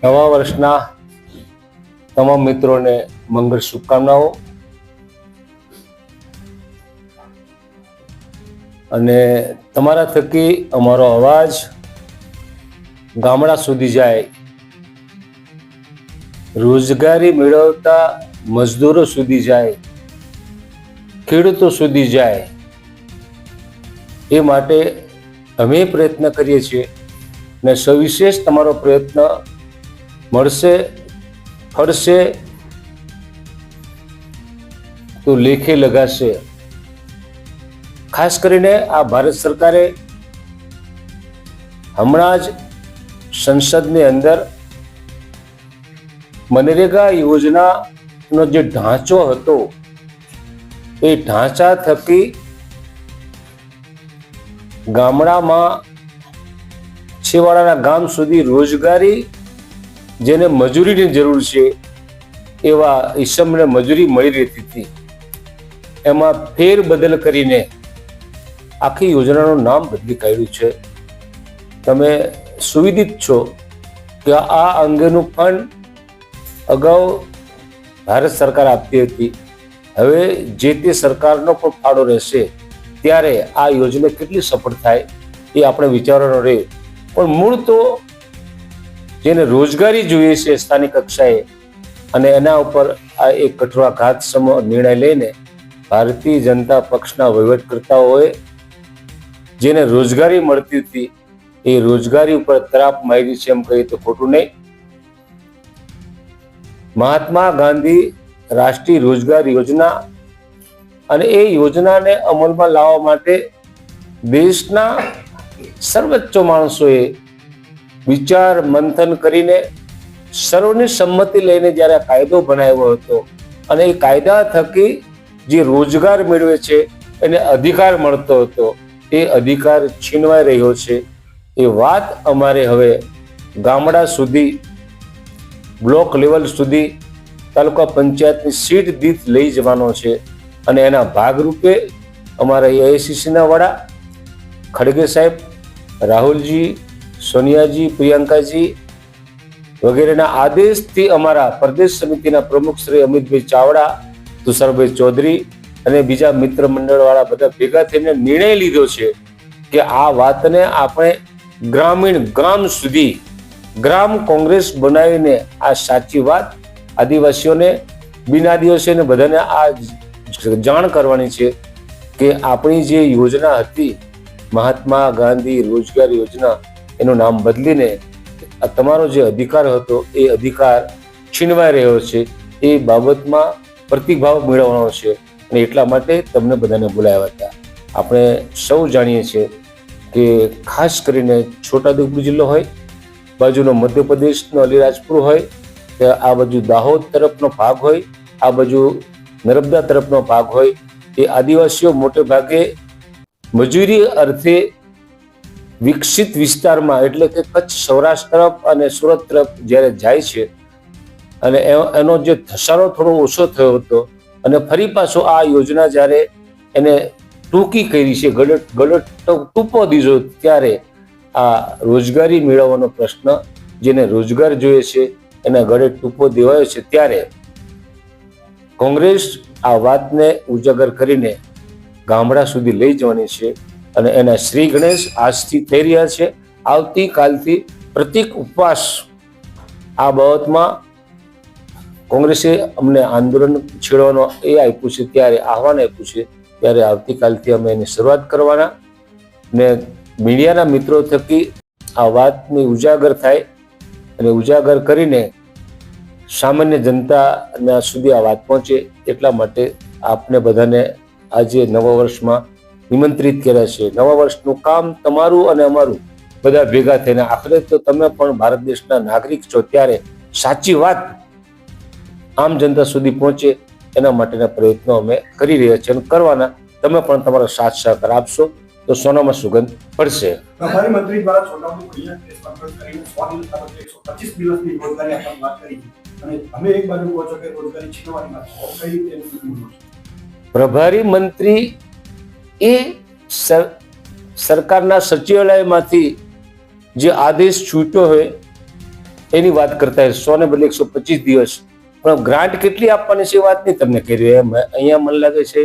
નવા વર્ષના તમામ મિત્રોને મંગળ શુભકામનાઓ અને તમારા થકી અમારો અવાજ ગામડા સુધી જાય, રોજગારી મેળવતા મજદૂરો સુધી જાય, ખેડૂતો સુધી જાય, એ માટે અમે પ્રયત્ન કરીએ છીએ ને સવિશેષ તમારો પ્રયત્ન મળશે, ફળશે તો લેખે લગાશે. ખાસ કરીને આ ભારત સરકારે હમણાં જ સંસદની અંદર મનરેગા યોજનાનો જે ઢાંચો હતો એ ઢાંચા થકી ગામડામાં છેવાડાના ગામ સુધી રોજગારી, જેને મજૂરીની જરૂર છે એવા ઈસમને મજૂરી મળી રહેતી હતી, એમાં ફેરબદલ કરીને આખી યોજનાનું નામ બદલી કાઢ્યું છે. તમે સુવિદિત છો કે આ અંગેનું ફંડ અગાઉ ભારત સરકાર આપતી હતી. હવે જે તે સરકારનો પણ ફાળો રહેશે ત્યારે આ યોજના કેટલી સફળ થાય એ આપણે વિચારવાનું રહે. પણ મૂળ તો જેને રોજગારી જોઈએ છે સ્થાનિક કક્ષાએ, અને એના ઉપર આ એક કઠોરાઘાતસમ નિર્ણય લઈને ભારતીય જનતા પક્ષના વહીવટકર્તાઓએ જેને રોજગારી મળતી હતી એ રોજગારી ઉપર તરાપ મારી છે એમ કહીએ તો ખોટું નહીં. મહાત્મા ગાંધી રાષ્ટ્રીય રોજગાર યોજના, અને એ યોજનાને અમલમાં લાવવા માટે દેશના સર્વોચ્ચ માણસોએ વિચાર મંથન કરીને સર્વની સંમતિ લઈને જ્યારે કાયદો બનાવ્યો હતો, અને એ કાયદા થકી જે રોજગાર મેળવે છે એને અધિકાર મળતો હતો, એ અધિકાર છીનવાઈ રહ્યો છે. એ વાત અમારે હવે ગામડા સુધી, બ્લોક લેવલ સુધી, તાલુકા પંચાયતની સીટ દીઠ લઈ જવાનો છે. અને એના ભાગરૂપે અમારા એઆઈસીસીના વડા ખડગે સાહેબ, રાહુલજી, સોનિયાજી, પ્રિયંકાજી વગેરેના આદેશથી અમારા પ્રદેશ સમિતિના પ્રમુખ શ્રી અમિતભાઈ ચાવડા, તુષારભાઈ ચૌધરી અને બીજા મિત્ર મંડળ વાળા બધા ભેગા થઈને નિર્ણય લીધો છે કે આ વાતને આપણે ગ્રામીણ ગામ સુધી ગ્રામ કોંગ્રેસ બનાવીને આ સાચી વાત આદિવાસીઓને, બિન આદિવાસીઓને બધાને આ જાણ કરવાની છે કે આપણી જે યોજના હતી મહાત્મા ગાંધી રોજગાર યોજના, એનું નામ બદલીને તમારો જે અધિકાર હતો એ અધિકાર છીનવાઈ રહ્યો છે. એ બાબતમાં પ્રતિભાવ મેળવવાનો છે અને એટલા માટે તમને બધાને બોલાવ્યા હતા. આપણે સૌ જાણીએ છીએ કે ખાસ કરીને છોટાઉદેપુર જિલ્લો હોય, બાજુનો મધ્યપ્રદેશનો અલીરાજપુર હોય, કે આ બાજુ દાહોદ તરફનો ભાગ હોય, આ બાજુ નર્મદા તરફનો ભાગ હોય, એ આદિવાસીઓ મોટે ભાગે મજૂરી અર્થે વિકસિત વિસ્તારમાં એટલે કે કચ્છ, સૌરાષ્ટ્ર તરફ અને સુરત તરફ જ્યારે જાય છે, અને એનો જે ધસારો થોડો ઓછો થયો હતો, અને ફરી પાછો આ યોજના જ્યારે એને ટૂંકી કરી છે, ગળત ટૂંપો દીધો, ત્યારે આ રોજગારી મેળવવાનો પ્રશ્ન, જેને રોજગાર જોઈએ છે એના ગળે ટૂંપો દેવાયો છે, ત્યારે કોંગ્રેસ આ વાતને ઉજાગર કરીને ગામડા સુધી લઈ જવાની છે. અને એના શ્રી ગણેશ આજથી થઈ રહ્યા છે. આવતીકાલથી પ્રતિક ઉપવાસ આ બાબતમાં કોંગ્રેસે અમને આંદોલન છેડવાનો એ આપ્યું છે, ત્યારે આહવાન આપ્યું છે, ત્યારે આવતીકાલથી અમે એની શરૂઆત કરવાના. ને મીડિયાના મિત્રો થકી આ વાતની ઉજાગર થાય અને ઉજાગર કરીને સામાન્ય જનતાના સુધી આ વાત પહોંચે, એટલા માટે આપને બધાને આજે નવા વર્ષમાં નિમંત્રિત કર્યા છે. નવા વર્ષનું કામ તમારું અને અમારું બધા ભેગા થઈને, આખરે તો તમે પણ ભારત દેશના નાગરિક છો, ત્યારે સાચી વાત આમ જનતા સુધી પહોંચે એના માટેના પ્રયત્નો અમે કરી રહ્યા છીએ અને કરવાના. તમે પણ તમારો સાથ સહકાર આપશો તો સોનામાં સુગંધ પડશે. પ્રભારી મંત્રી દ્વારા છોટાઉદેપુર પ્રેસ કોન્ફરન્સ કરીને 125 દિવસની રોજગારી આપવાની વાત કરી, અને અમે એક બાજુ કહો છો કે રોજગારી છીનવાની વાત, કઈ રીતે? પ્રભારી મંત્રી એ સરકારના સચિવાલયમાંથી જે આદેશ છૂટ્યો હોય એની વાત કરતા હોય 100 ને બદલે 125 દિવસ, પણ ગ્રાન્ટ કેટલી આપવાની છે એ વાત નહીં તમને કરી. અહીંયા મને લાગે છે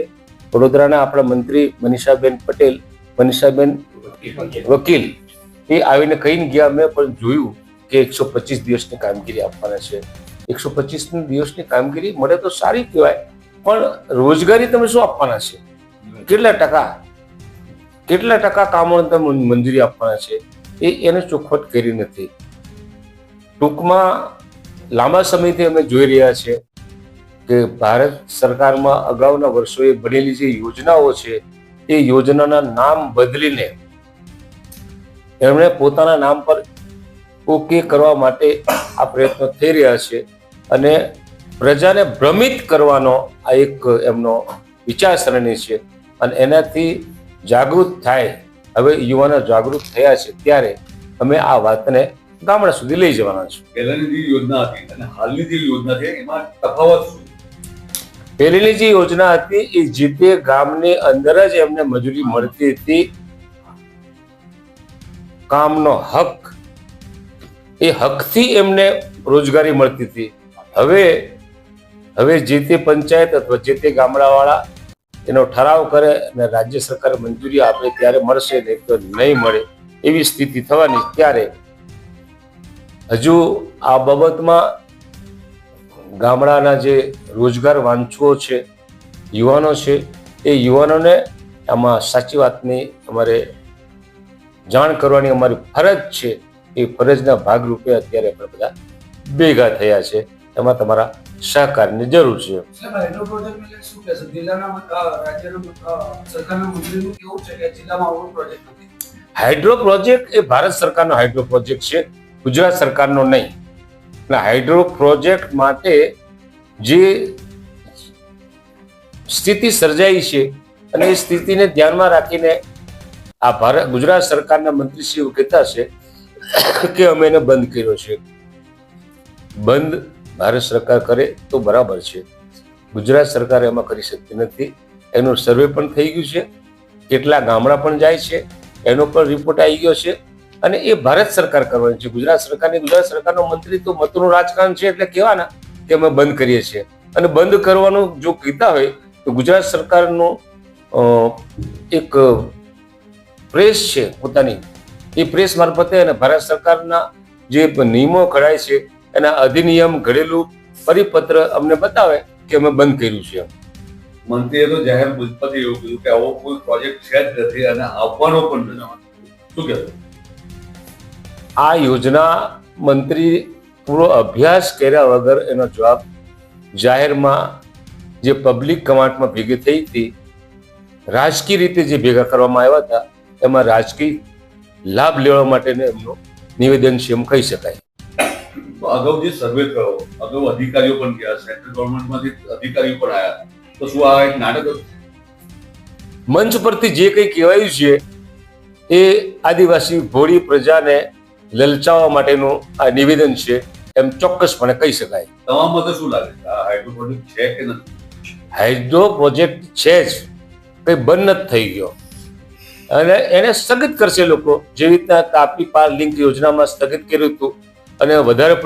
વડોદરાના આપણા મંત્રી મનીષાબેન પટેલ, મનીષાબેન વકીલ, એ આવીને કહીને ગયા. મેં પણ જોયું કે 125 દિવસની કામગીરી આપવાના છે. 125 દિવસની કામગીરી મળે તો સારી કહેવાય, પણ રોજગારી તમે શું આપવાના છે? કેટલા ટકા કામો તમે મંજૂરી આપવાના છે એને ચોખવટ કરી નથી. ટૂંકમાં લાંબા સમયથી અમે જોઈ રહ્યા છે કે ભારત સરકારમાં અગાઉના વર્ષોએ બનેલી જે યોજનાઓ છે એ યોજનાના નામ બદલીને એમણે પોતાના નામ પર ઓકે કરવા માટે આ પ્રયત્નો થઈ રહ્યા છે અને પ્રજાને ભ્રમિત કરવાનો આ એક એમનો વિચારસરણી છે. અને એનાથી જાગૃત થાય, હવે યુવાનો જાગૃત થયા છે ત્યારે અમે આ વાતને ગામડા સુધી લઈ જવાના છે. પહેલાની જે યોજના હતી અને હાલની જે યોજના છે એમાં તફાવત શું? પહેલીની જે યોજના હતી એ જે તે ગામની અંદર જ એમને મજૂરી મળતી હતી, કામનો હક, એ હકથી એમને રોજગારી મળતી હતી. હવે જે તે પંચાયત અથવા જે તે ગામડાવાળા એનો ઠરાવ કરે અને રાજ્ય સરકાર મંજૂરી આપે ત્યારે મળશે, નહીં તો નહીં મળે એવી સ્થિતિ થવાની. ત્યારે હજુ આ બાબતમાં ગામડાના જે રોજગાર વાંચુઓ છે, યુવાનો છે, એ યુવાનોને આમાં સાચી વાતની અમારે જાણ કરવાની અમારી ફરજ છે. એ ફરજના ભાગરૂપે અત્યારે આપણે બધા ભેગા થયા છે. એમાં તમારા સહકારની જરૂર છે. હાઇડ્રો પ્રોજેક્ટ એટલે શું કહેશો? જિલ્લાના રાજ્યના સરકારના મંત્રીનું કેવું છે કે જિલ્લામાં આવો પ્રોજેક્ટ નથી? હાઇડ્રો પ્રોજેક્ટ એ ભારત સરકારનો હાઇડ્રો પ્રોજેક્ટ છે, ગુજરાત સરકારનો નહીં. અને હાઇડ્રો પ્રોજેક્ટ માટે જે સ્થિતિ સર્જાઈ છે અને એ સ્થિતિને ધ્યાનમાં રાખીને આ ગુજરાત સરકારના મંત્રીશ્રીઓ કહેતા છે કે અમે એને બંધ કર્યો છે. બંધ ભારત સરકાર કરે તો બરાબર છે, ગુજરાત સરકાર એમાં કરી શકતી નથી. એનું સર્વે પણ થઈ ગયું છે, કેટલા ગામડા પણ જાય છે એનો પણ રિપોર્ટ આવી ગયો છે અને એ ભારત સરકાર કરવાની છે. ગુજરાત સરકારનો મંત્રી તો મતનું રાજકારણ છે એટલે કહેવાના કે અમે બંધ કરીએ છીએ. અને બંધ કરવાનું જો કહેતા હોય તો ગુજરાત સરકારનો એક પ્રેસ છે પોતાની, એ પ્રેસ મારફતે અને ભારત સરકારના જે નિયમો ઘડાય છે એના અધિનિયમ ઘડેલું પરિપત્ર અમને બતાવે કે અમે બંધ કર્યું છે. મંત્રીએ તો જાહેર મુજબથી એવું કીધું કે આવો કોઈ પ્રોજેક્ટ છે જ નથી અને આવવાનો પણ નથી. શું કહેશો? આ યોજના મંત્રી પૂરો અભ્યાસ કર્યા વગર એનો જવાબ જાહેરમાં જે પબ્લિક કમાન્ડમાં ભેગી થઈ હતી, રાજકીય રીતે જે ભેગા કરવામાં આવ્યા હતા એમાં રાજકીય લાભ લેવા માટેનું એમનું નિવેદન છે એમ કહી શકાય. તો અગાઉ જે સર્વે થયો, અગાઉ અધિકારીઓ પણ ગયા, સેન્ટ્રલ ગવર્મેન્ટમાંથી અધિકારીઓ પણ આવ્યા, તો શું આ એક નાટક હતું? મંચ પરથી જે કંઈ કહેવાયું છે એ આદિવાસી ભોળી પ્રજાને લલચાવવા માટેનું આ નિવેદન છે એમ ચોક્કસપણે કહી શકાય. તમામ મતે શું લાગે છે, આ હાઇડ્રો પ્રોજેક્ટ છે કે નથી? હાઇડ્રો પ્રોજેક્ટ છે જ, કંઈ બંધ નથી થઈ ગયો અને એને સ્થગિત કરશે લોકો, જેવી રીતના તાપી પાર લિંક યોજનામાં સ્થગિત કર્યું હતું અને વધારે